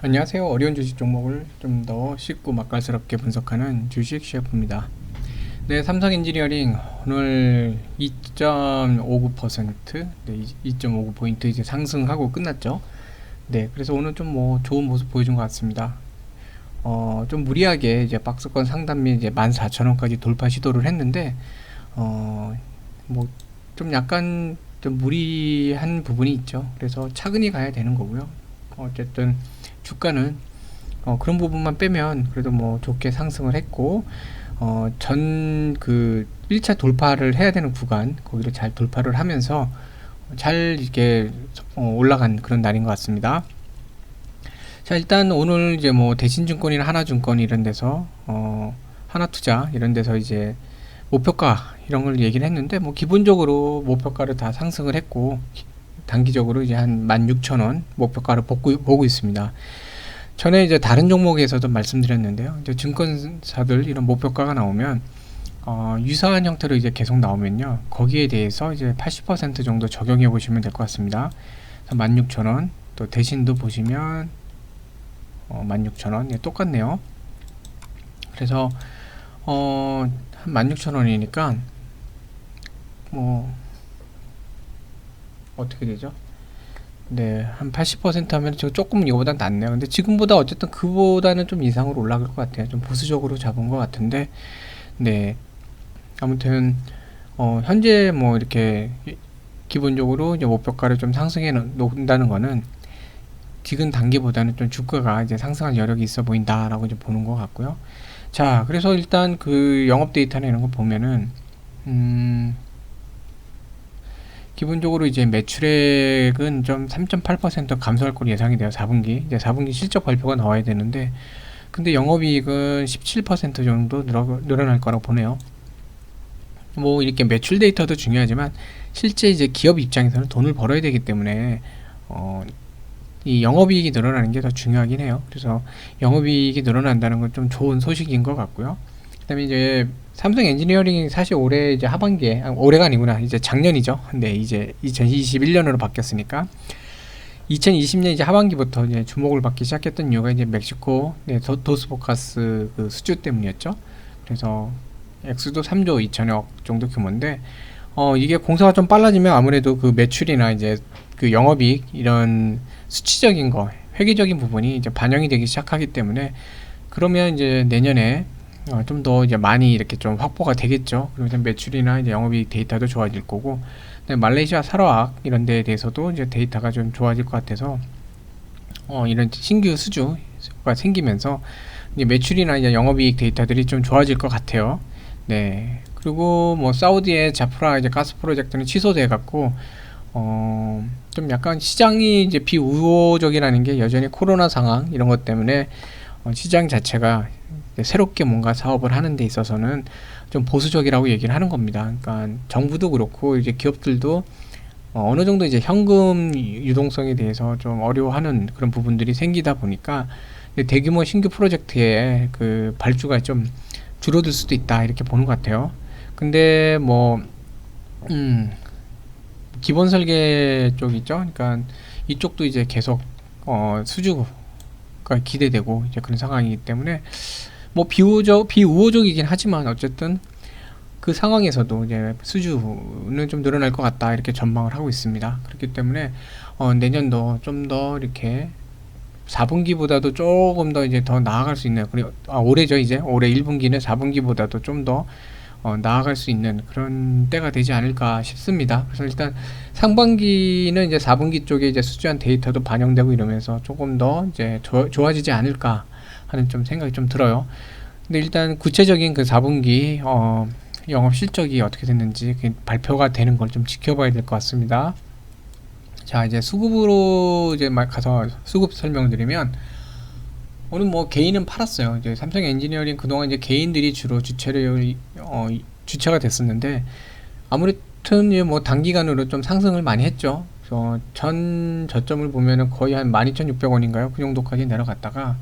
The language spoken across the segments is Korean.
안녕하세요. 어려운 주식 종목을 좀 더 쉽고 맛깔스럽게 분석하는 주식 셰프입니다. 네, 삼성 엔지니어링 오늘 2.59%, 네, 2.59포인트 이제 상승하고 끝났죠. 네, 그래서 오늘 좀 뭐 좋은 모습 보여준 것 같습니다. 좀 무리하게 이제 박스권 상단 및 이제 14,000원까지 돌파 시도를 했는데, 뭐 좀 약간 좀 무리한 부분이 있죠. 그래서 차근히 가야 되는 거고요. 어쨌든 주가는 그런 부분만 빼면 그래도 뭐 좋게 상승을 했고, 전 그 1차 돌파를 해야 되는 구간 거기를 잘 돌파를 하면서 잘 이렇게 올라간 그런 날인 것 같습니다. 자, 일단 오늘 이제 뭐 대신증권이나 하나증권 이런 데서 하나투자 이런 데서 이제 목표가 이런 걸 얘기를 했는데, 뭐 기본적으로 목표가를 다 상승을 했고 단기적으로 이제 한 16,000원 목표가를 보고 있습니다. 전에 이제 다른 종목에서도 말씀드렸는데요. 이제 증권사들 이런 목표가가 나오면 유사한 형태로 이제 계속 나오면요, 거기에 대해서 이제 80% 정도 적용해 보시면 될 것 같습니다. 16,000원, 또 대신도 보시면 16,000원, 예, 똑같네요. 그래서 한 16,000원이니까 뭐 어떻게 되죠? 네, 한 80% 하면 저 조금 이거보다 낫네요. 근데 지금보다 어쨌든 그보다는 좀 이상으로 올라갈 것 같아요. 좀 보수적으로 잡은 것 같은데, 네. 아무튼, 현재 뭐 이렇게 기본적으로 이제 목표가를 좀 상승해 놓는다는 거는 지금 단계보다는 좀 주가가 이제 상승할 여력이 있어 보인다라고 이제 보는 것 같고요. 자, 그래서 일단 그 영업 데이터나 이런 거 보면은, 기본적으로 이제 매출액은 좀 3.8% 감소할 걸로 예상이 돼요. 4분기. 이제 4분기 실적 발표가 나와야 되는데, 근데 영업이익은 17% 정도 늘어날 거라고 보네요. 뭐 이렇게 매출 데이터도 중요하지만 실제 이제 기업 입장에서는 돈을 벌어야 되기 때문에 이 영업이익이 늘어나는 게 더 중요하긴 해요. 그래서 영업이익이 늘어난다는 건 좀 좋은 소식인 것 같고요. 그다음에 이제 삼성 엔지니어링이 사실 올해 이제 하반기에, 올해가 아니구나, 이제 작년이죠. 근데 이제 2021년으로 바뀌었으니까 2020년 이제 하반기부터 이제 주목을 받기 시작했던 이유가 이제 멕시코, 네, 도스포카스 그 수주 때문이었죠. 그래서 액수도 3조 2천억 정도 규모인데, 이게 공사가 좀 빨라지면 아무래도 그 매출이나 이제 그 영업이익 이런 수치적인 거, 회계적인 부분이 이제 반영이 되기 시작하기 때문에, 그러면 이제 내년에 좀 더 이제 많이 이렇게 좀 확보가 되겠죠. 그리고 이제 매출이나 이제 영업이익 데이터도 좋아질 거고, 말레이시아 사라악 이런 데에 대해서도 이제 데이터가 좀 좋아질 것 같아서 이런 신규 수주가 생기면서 이제 매출이나 이제 영업이익 데이터들이 좀 좋아질 것 같아요. 네. 그리고 뭐 사우디의 자프라 이제 가스 프로젝트는 취소돼 갖고 좀 약간 시장이 이제 비우호적이라는 게, 여전히 코로나 상황 이런 것 때문에 시장 자체가 새롭게 뭔가 사업을 하는 데 있어서는 좀 보수적이라고 얘기를 하는 겁니다. 그러니까 정부도 그렇고 이제 기업들도 어느 정도 이제 현금 유동성에 대해서 좀 어려워하는 그런 부분들이 생기다 보니까 대규모 신규 프로젝트에 그 발주가 좀 줄어들 수도 있다, 이렇게 보는 것 같아요. 근데 뭐 기본 설계 쪽 있죠. 그러니까 이쪽도 이제 계속 수주가 기대되고 이제 그런 상황이기 때문에 뭐 비우호적이긴 하지만 어쨌든 그 상황에서도 이제 수주는 좀 늘어날 것 같다, 이렇게 전망을 하고 있습니다. 그렇기 때문에 내년도 좀 더 이렇게 4분기보다도 조금 더 이제 더 나아갈 수 있는, 그리고 올해죠. 이제 올해 1분기는 4분기보다도 좀 더 나아갈 수 있는 그런 때가 되지 않을까 싶습니다. 그래서 일단 상반기는 이제 4분기 쪽에 이제 수주한 데이터도 반영되고 이러면서 조금 더 이제 좋아지지 않을까 하는 좀 생각이 좀 들어요. 근데 일단 구체적인 그 4분기 영업 실적이 어떻게 됐는지 발표가 되는 걸 좀 지켜봐야 될 것 같습니다. 자, 이제 수급으로 이제 가서 수급 설명드리면, 오늘 뭐 개인은 팔았어요. 이제 삼성 엔지니어링 그동안 이제 개인들이 주로 주체가 됐었는데, 아무튼 뭐 단기간으로 좀 상승을 많이 했죠. 그래서 전 저점을 보면은 거의 한 12,600원인가요? 그 정도까지 내려갔다가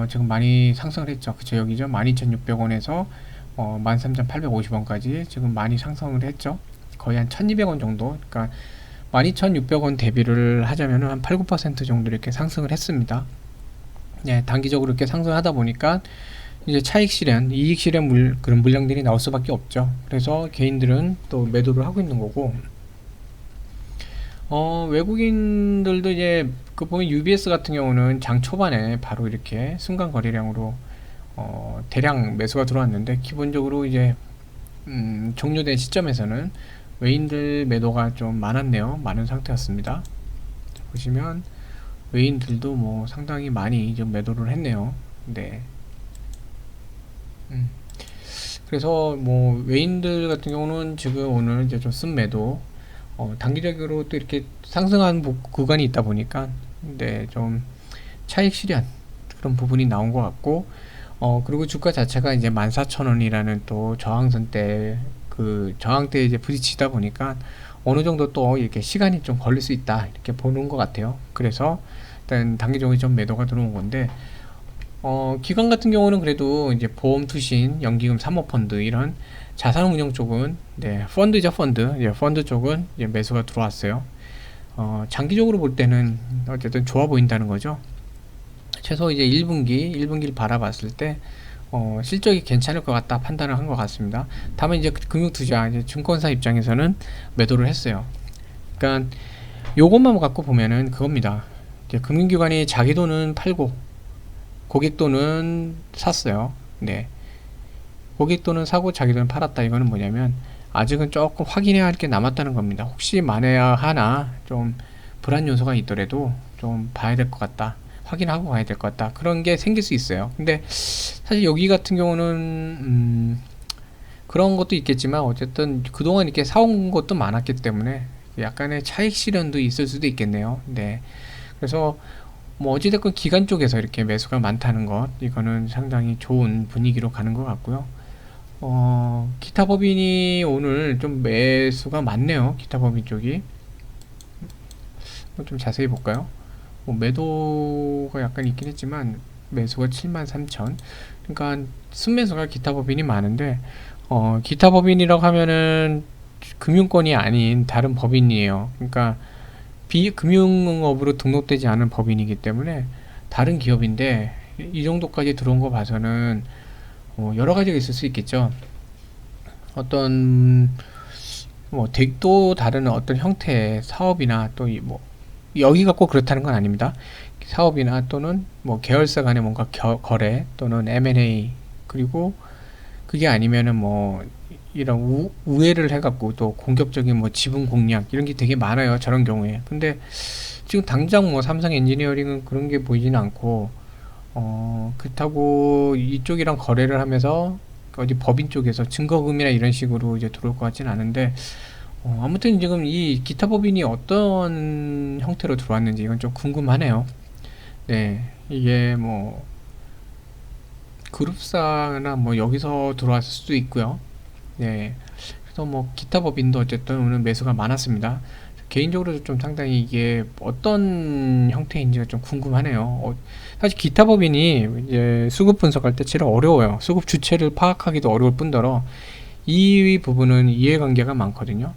지금 많이 상승을 했죠. 그쵸, 여기죠. 12,600원에서 13,850원까지 지금 많이 상승을 했죠. 거의 한 1,200원 정도. 그러니까 12,600원 대비를 하자면 한 8, 9% 정도 이렇게 상승을 했습니다. 네, 단기적으로 이렇게 상승하다 보니까 이제 차익 실현, 이익 실현 그런 물량들이 나올 수밖에 없죠. 그래서 개인들은 또 매도를 하고 있는 거고, 외국인들도 이제 그 보면 UBS 같은 경우는 장 초반에 바로 이렇게 순간 거래량으로 대량 매수가 들어왔는데, 기본적으로 이제 종료된 시점에서는 외인들 매도가 좀 많았네요. 많은 상태였습니다. 보시면 외인들도 뭐 상당히 많이 좀 매도를 했네요. 네. 음. 그래서 뭐 외인들 같은 경우는 지금 오늘 이제 좀 순매도, 단기적으로 또 이렇게 상승한 구간이 있다 보니까 네, 좀 차익 실현 그런 부분이 나온 것 같고, 그리고 주가 자체가 이제 14,000원이라는 또 저항선 때 그 저항대에 이제 부딪히다 보니까 어느 정도 또 이렇게 시간이 좀 걸릴 수 있다 이렇게 보는 것 같아요. 그래서 일단 단기적으로 좀 매도가 들어온 건데, 기관 같은 경우는 그래도 이제 보험 투신, 연기금 사모펀드 이런 자산운용 쪽은 네, 펀드죠, 펀드. 예, 펀드 쪽은 이제 매수가 들어왔어요. 장기적으로 볼 때는 어쨌든 좋아 보인다는 거죠. 최소 이제 1분기를 바라봤을 때 실적이 괜찮을 것 같다 판단을 한 것 같습니다. 다만 이제 금융투자, 이제 증권사 입장에서는 매도를 했어요. 그러니까 요것만 갖고 보면은 그겁니다. 이제 금융기관이 자기 돈은 팔고 고객 돈은 샀어요. 네. 고객 돈은 사고 자기 돈은 팔았다. 이거는 뭐냐면 아직은 조금 확인해야 할 게 남았다는 겁니다. 혹시 만에 하나 좀 불안 요소가 있더라도 좀 봐야 될 것 같다. 확인하고 가야 될 것 같다. 그런 게 생길 수 있어요. 근데 사실 여기 같은 경우는 그런 것도 있겠지만 어쨌든 그동안 이렇게 사온 것도 많았기 때문에 약간의 차익 실현도 있을 수도 있겠네요. 네. 그래서 뭐 어찌됐건 기관 쪽에서 이렇게 매수가 많다는 것, 이거는 상당히 좋은 분위기로 가는 것 같고요. 기타 법인이 오늘 좀 매수가 많네요. 기타 법인 쪽이. 좀 자세히 볼까요? 뭐 매도가 약간 있긴 했지만 매수가 73,000. 그러니까 순매수가 기타 법인이 많은데, 기타 법인이라고 하면은 금융권이 아닌 다른 법인이에요. 그러니까 비금융업으로 등록되지 않은 법인이기 때문에 다른 기업인데, 이 정도까지 들어온 거 봐서는 여러 가지가 있을 수 있겠죠. 어떤 또 다른 어떤 형태의 사업이나 또 뭐 여기가 꼭 그렇다는 건 아닙니다. 사업이나 또는 뭐 계열사 간의 뭔가 거래 또는 M&A, 그리고 그게 아니면은 뭐 이런 우회를 해갖고 또 공격적인 뭐 지분 공략 이런 게 되게 많아요. 저런 경우에. 근데 지금 당장 뭐 삼성 엔지니어링은 그런 게 보이지는 않고, 그렇다고 이쪽이랑 거래를 하면서 어디 법인 쪽에서 증거금이나 이런 식으로 이제 들어올 것 같지는 않은데, 아무튼 지금 이 기타 법인이 어떤 형태로 들어왔는지 이건 좀 궁금하네요. 네, 이게 뭐 그룹사나 뭐 여기서 들어왔을 수도 있고요. 네, 그래서 뭐 기타 법인도 어쨌든 오늘 매수가 많았습니다. 개인적으로도 좀 상당히 이게 어떤 형태인지가 좀 궁금하네요. 사실 기타 법인이 이제 수급 분석할 때 제일 어려워요. 수급 주체를 파악하기도 어려울 뿐더러 이 부분은 이해관계가 많거든요.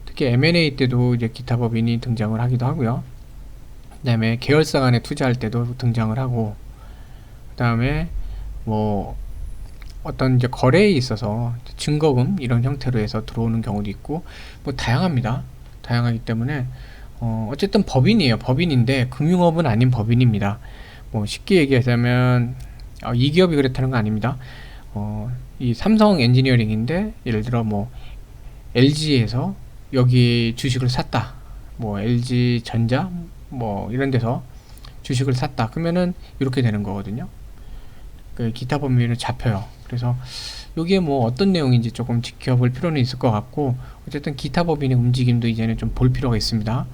특히 M&A 때도 이제 기타 법인이 등장을 하기도 하고요. 그 다음에 계열사 간에 투자할 때도 등장을 하고, 그 다음에 뭐 어떤 이제 거래에 있어서 증거금 이런 형태로 해서 들어오는 경우도 있고, 뭐 다양합니다. 다양하기 때문에 어쨌든 법인이에요. 법인인데 금융업은 아닌 법인입니다. 뭐 쉽게 얘기하자면 이 기업이 그렇다는 건 아닙니다. 이 삼성 엔지니어링인데 예를 들어 뭐 LG에서 여기 주식을 샀다. 뭐 LG 전자 뭐 이런 데서 주식을 샀다. 그러면은 이렇게 되는 거거든요. 그 기타 법인은 잡혀요. 그래서 여기에 뭐 어떤 내용인지 조금 지켜볼 필요는 있을 것 같고, 어쨌든 기타 법인의 움직임도 이제는 좀 볼 필요가 있습니다.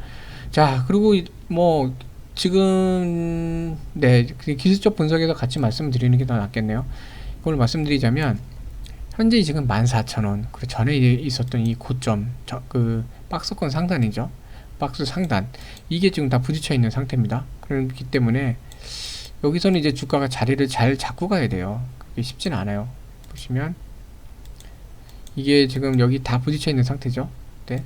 자, 그리고 뭐 지금 네, 기술적 분석에서 같이 말씀드리는 게 더 낫겠네요. 그걸 말씀드리자면 현재 지금 14,000원, 그 전에 있었던 이 고점, 그 박스권 상단이죠. 박스 상단, 이게 지금 다 부딪혀 있는 상태입니다. 그렇기 때문에 여기서는 이제 주가가 자리를 잘 잡고 가야 돼요. 그게 쉽진 않아요. 보시면 이게 지금 여기 다 부딪혀 있는 상태죠. 네.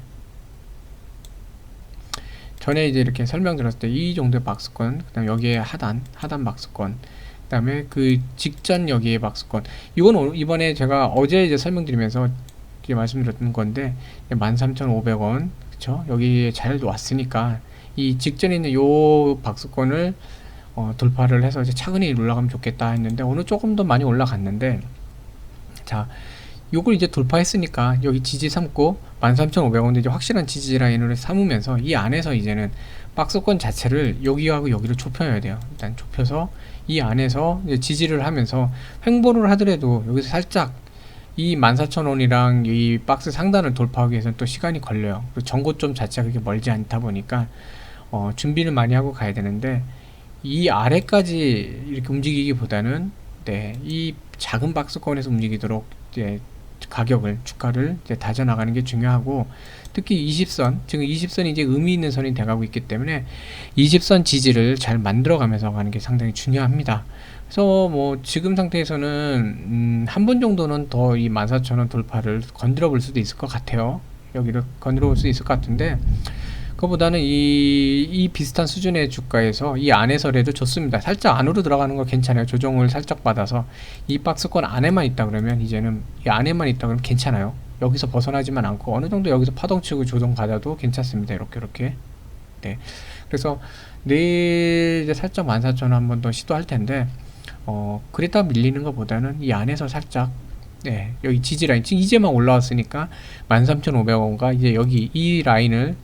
전에 이제 이렇게 설명드렸을 때 이 정도의 박스권, 그다음 여기에 하단 박스권, 그다음에 그 직전 여기에 박스권. 이건 이번에 제가 어제 이제 설명드리면서 이제 말씀드렸던 건데 13,500원, 그쵸? 여기 잘 왔으니까 이 직전에 있는 요 박스권을 돌파를 해서 이제 차근히 올라가면 좋겠다 했는데 오늘 조금 더 많이 올라갔는데, 자, 요걸 이제 돌파했으니까 여기 지지 삼고 13,500원도 이제 확실한 지지 라인으로 삼으면서 이 안에서 이제는 박스권 자체를 여기하고 여기를 좁혀야 돼요. 일단 좁혀서 이 안에서 이제 지지를 하면서 횡보를 하더라도 여기서 살짝 이 14,000원이랑 이 박스 상단을 돌파하기 위해서는 또 시간이 걸려요. 그리고 전고점 자체가 그렇게 멀지 않다 보니까 준비를 많이 하고 가야 되는데, 이 아래까지 이렇게 움직이기보다는 이 작은 박스권에서 움직이도록 이제 가격을, 주가를 이제 다져나가는 게 중요하고, 특히 20선, 지금 20선이 이제 의미 있는 선이 돼가고 있기 때문에 20선 지지를 잘 만들어가면서 가는 게 상당히 중요합니다. 그래서 뭐 지금 상태에서는 한 번 정도는 더 이 14,000원 돌파를 건드려 볼 수도 있을 것 같아요. 여기를 건드려 볼 수 있을 것 같은데, 그거보다는 이 비슷한 수준의 주가에서 이 안에서라도 좋습니다. 살짝 안으로 들어가는 거 괜찮아요. 조정을 살짝 받아서 이 박스권 안에만 있다 그러면, 이제는 이 안에만 있다 그러면 괜찮아요. 여기서 벗어나지만 않고 어느 정도 여기서 파동치고 조정 받아도 괜찮습니다. 이렇게. 네. 그래서 내일 이제 살짝 14,000원 한 번 더 시도할 텐데, 그랬다 밀리는 것보다는 이 안에서 살짝, 여기 지지 라인, 지금 이제만 올라왔으니까 13,500원과 이제 여기 이 라인을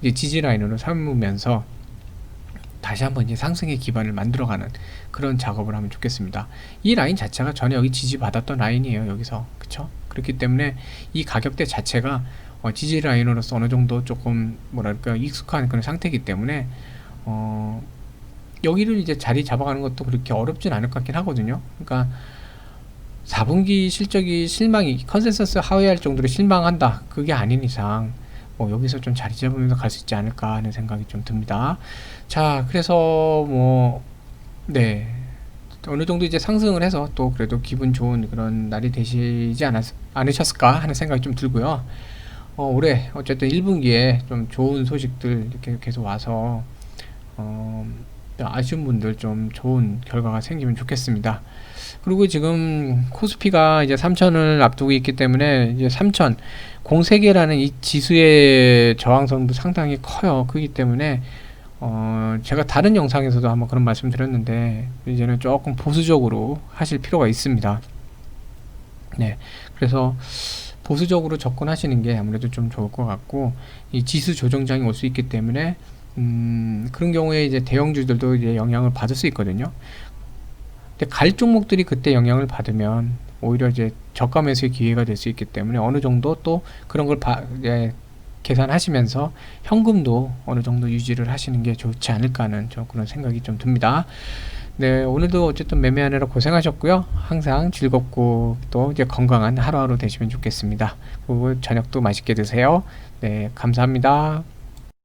이제 지지 라인으로 삼으면서 다시 한번 이제 상승의 기반을 만들어가는 그런 작업을 하면 좋겠습니다. 이 라인 자체가 전에 여기 지지받았던 라인이에요. 여기서. 그쵸? 그렇기 때문에 이 가격대 자체가 지지 라인으로서 어느 정도 조금 뭐랄까 익숙한 그런 상태이기 때문에 여기를 이제 자리 잡아가는 것도 그렇게 어렵진 않을 것 같긴 하거든요. 그러니까 4분기 실적이 실망이, 컨센서스 하회할 정도로 실망한다, 그게 아닌 이상 여기서 좀 자리 잡으면서 갈 수 있지 않을까 하는 생각이 좀 듭니다. 자, 그래서 어느 정도 이제 상승을 해서 또 그래도 기분 좋은 그런 날이 되시지 않으셨을까 하는 생각이 좀 들고요. 올해 어쨌든 1분기에 좀 좋은 소식들 이렇게 계속 와서 아쉬운 분들 좀 좋은 결과가 생기면 좋겠습니다. 그리고 지금 코스피가 이제 3,000을 앞두고 있기 때문에 이제 3,000 공세계라는 이 지수의 저항선도 상당히 커요. 그렇기 때문에 제가 다른 영상에서도 한번 그런 말씀 드렸는데, 이제는 조금 보수적으로 하실 필요가 있습니다. 네, 그래서 보수적으로 접근하시는 게 아무래도 좀 좋을 것 같고, 이 지수 조정장이 올 수 있기 때문에 그런 경우에 이제 대형주들도 이제 영향을 받을 수 있거든요. 근데 갈 종목들이 그때 영향을 받으면 오히려 이제 저가 매수의 기회가 될 수 있기 때문에 어느 정도 또 그런 걸 계산하시면서 현금도 어느 정도 유지를 하시는 게 좋지 않을까 하는 좀 그런 생각이 좀 듭니다. 네, 오늘도 어쨌든 매매하느라 고생하셨고요. 항상 즐겁고 또 이제 건강한 하루하루 되시면 좋겠습니다. 그리고 저녁도 맛있게 드세요. 네, 감사합니다.